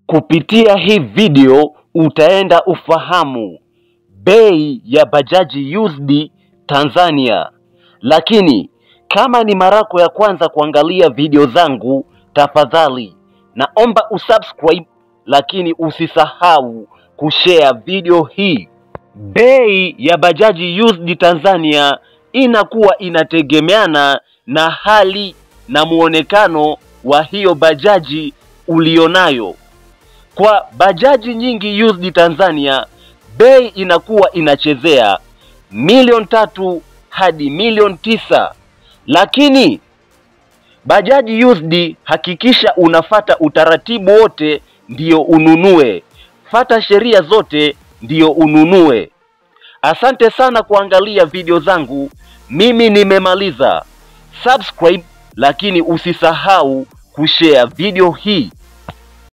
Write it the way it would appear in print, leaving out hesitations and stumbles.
Kupitia hii video utaenda ufahamu bei ya bajaji used Tanzania. Lakini kama ni mara yako ya kwanza kuangalia video zangu, tafadhali naomba usubscribe, lakini usisahau kushare video hii. Bei ya bajaji used Tanzania inakuwa inategemeana na hali na muonekano wa hiyo bajaji ulionayo. Kwa bajaji nyingi used Tanzania, bei inakuwa inachezea 1,300,000 hadi 1,900,000. Lakini bajaji used, hakikisha unafata utaratibu wote ndio ununue. Fata sheria zote ndio ununue. Asante sana kuangalia video zangu. Mimi nimemaliza. Subscribe, lakini usisahau kushare video hii.